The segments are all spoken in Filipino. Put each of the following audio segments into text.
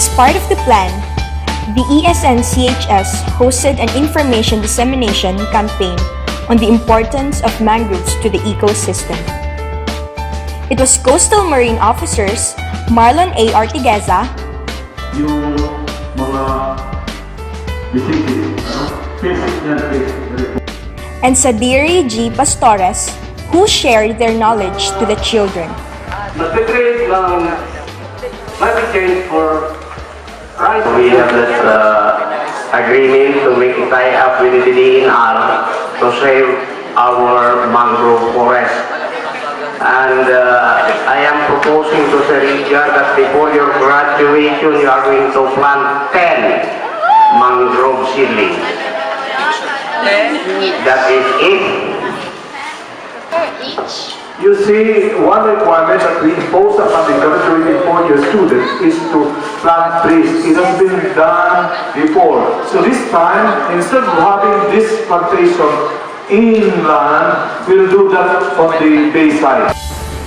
As part of the plan, the ESN-CHS hosted an information dissemination campaign on the importance of mangroves to the ecosystem. It was Coastal Marine Officers Marlon A. Ortigueza, yung mga basic and Sadiri G. Pastores, who shared their knowledge to the children. nag-create ng climate change for rice. We have this agreement to make a tie-up with the DNR to save our mangrove forest. And I am proposing to Serija that before your graduation, you are going to plant 10 mangrove seedlings. That is it. You see, one requirement that we impose upon the graduating four-year students is to plant trees. It has been done before. So this time, instead of having this plantation inland, we'll do that on the bayside.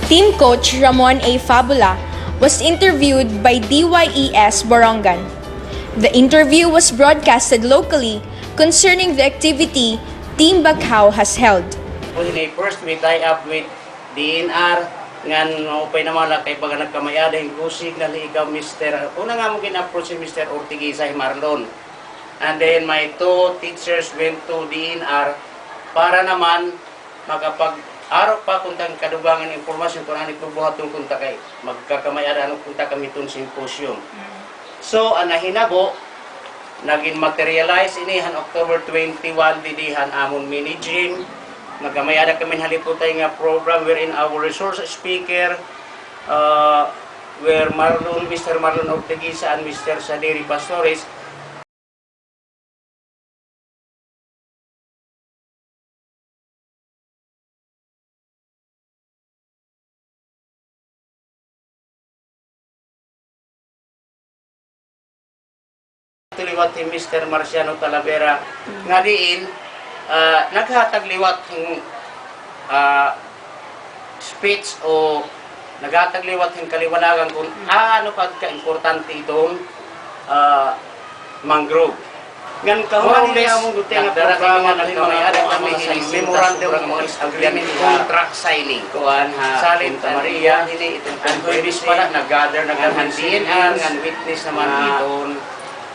Team coach Ramon A. Fabula was interviewed by DYES Borongan. The interview was broadcasted locally concerning the activity Team Baghaw has held. First, we tie up with DNR ngan upay naman lang kay baga nagkamayada yung kusig na ikaw Mr. Una nga mo kin-approach si Mr. Ortigueza Marlon. And then my two teachers went to DNR para naman makapag-araw pa kung tang kadugangan informasyon kung ano itubuhat ng kunta kay magkakamayada anong kunta kami itong symposium. So, ang nahinabo, naging materialize inihan October 21 didihan amon mini gym. Nagkamayada kami haliputay nga program wherein our resource speaker where Mr. Marlon Ortigueza and Mr. Sadiri Pastores tuliwat si Mr. Marciano Talavera nga diin naghatag liwat ng speech o naghatag liwat ng kaliwanagan kung ano ka-importante itong mangrove. Ngan kahuan niya mong duting nga programa ng nagkamayada kami hiling memorandum of agreement contract signing. Kuan ha Santa Maria hini itong pwedis pala nag-gather nag-handin ngan witness naman itong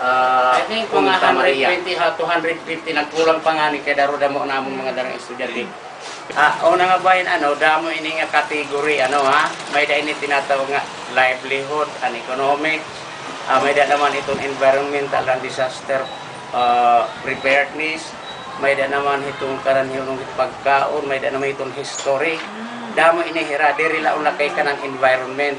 I think mga 120 to 150 nagkulang pa nga ni kay daro damo namong mga darang estudyante. Una nga ba damo ini nga category may da ini tinatawag nga livelihood and economic. May da naman itong environmental and disaster preparedness. May da naman itong karanhilong pagkaon, may da naman itong history. Damo ini hira diri laon na kay kanang environment.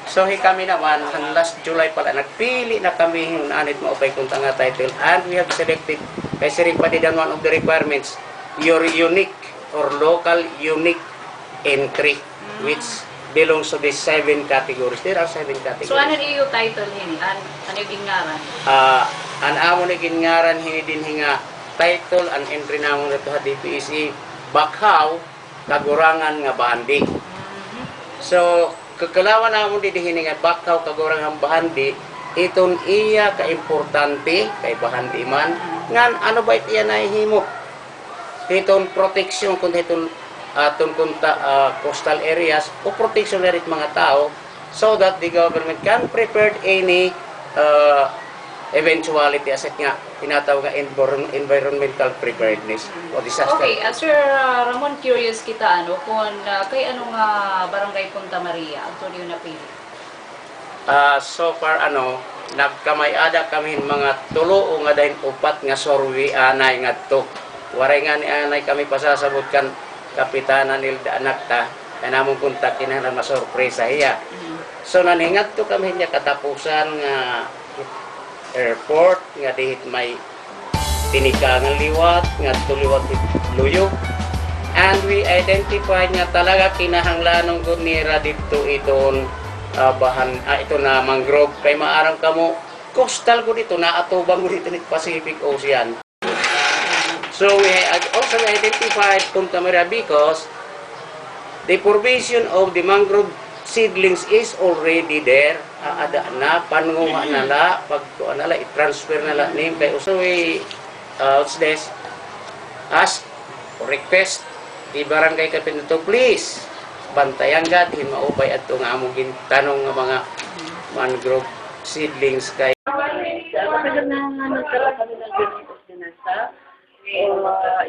So kami naman ang last July pala nagpili na kami yung anit mo upay kung nga title and we have selected kasi rin padidan one of the requirements your unique or local unique entry which belongs to the 7 categories. There are 7 categories. So ano yung title hini? Ano yung gingaran? Ang amo na gingaran hini din hinga title and entry namon nato sa DPEC Baghaw kagurangan nga bahandi. So kakalawan namon di hini nga Baghaw kagurangan bahandi iton iya ka-importante kay bahandi man ngan ano ba iya nahimo iton protection kun iton aton kunta coastal areas o protection rit mga tao so that the government can prepare any eventuality as nga tinatawag nga environmental preparedness o disaster. Okay, Sir Ramon, curious kita kung kay anong barangay Punta Maria ang yung napili? So far nagkamayada kami mga tulo o nga dahil upat nga survey anay nga to. Waray nga ni anay kami pasasabot kan kapitana Nilda Anakta kaya namong kontakin na masurpresa hiya. So naningat to kami niya katapusan nga airport nga dihit may tinikangan liwat nga tuliwat luyo and we identify nga talaga kinahanglanong gud nira dito iton ito na mangrove kay maarang kamo coastal gud dito na atubang gud dito ni Pacific Ocean. So we also identified Punta Maria because the provision of the mangrove seedlings is already there. Ada na, panunguha na la, pag nala, i-transfer na la name kay usoy, what's this? Ask or request di barangay Kapinto, please bantayan gad himaubay at nga among gintanong nga mga mangrove seedlings kay Matagal na nagkaroon kami ng ganito sinasa.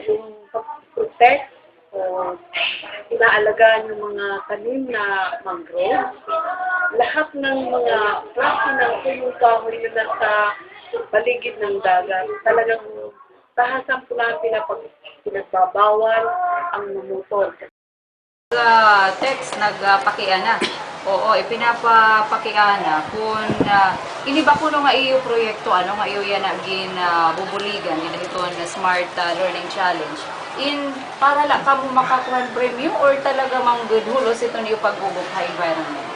Yung pag-protect o inaalagaan ng mga tanim na mangrove. Lahat ng mga klase ng punong kahoy na nasa paligid ng dagat, talagang tahasan po lang pinagbabawal ang mamotor. Text nagpakiana. Oo, ipinapapakiana kung iniba ko nga iyo proyekto ano nga iyo yan agin bubuligan ina ito na Smart Learning Challenge in para la kamo makakuha premium or talaga mang good hulos ito niyo pagbubuk sa environment.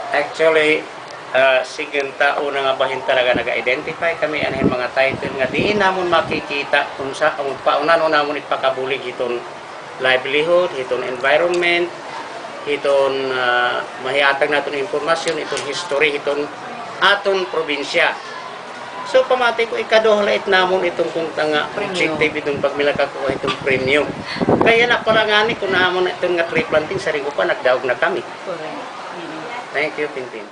actually sige tao na nga bahin talaga nag-identify kami anahin mga title nga diin namon makikita kung sa ang paunan namon ipakabulig iton livelihood, iton environment, iton mahiatag naton impormasyon, iton history, iton aton probinsya. So pamati ko ikadohlait namon itong kung tanga objective itong pagmila kakuha itong premium. Kaya na palangani kung namon itong nga tree planting sa ring pa nagdaog na kami. Correct. Thank you, Tintin.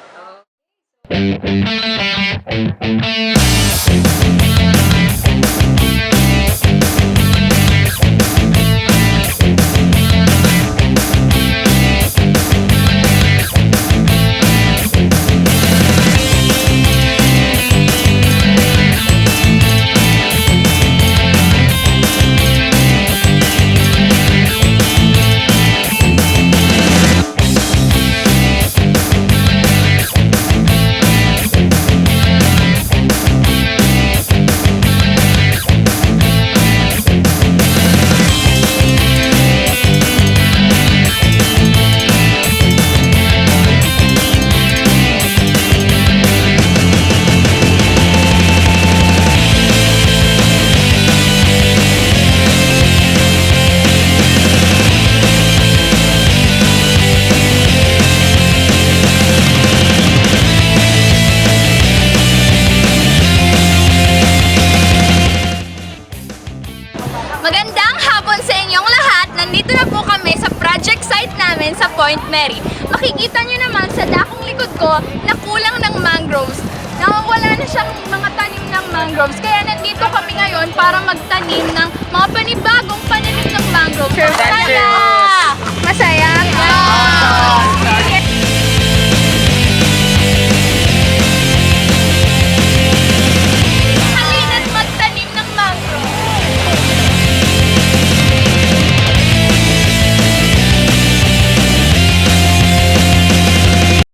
Magandang hapon sa inyong lahat. Nandito na po kami sa project site namin sa Point Mary. Makikita nyo naman sa dakong likod ko na kulang ng mangroves. Nawawala na siyang mga tanim ng mangroves. Kaya nandito kami ngayon para magtanim ng mga panibagong pananim ng mangroves. Masaya! Masaya?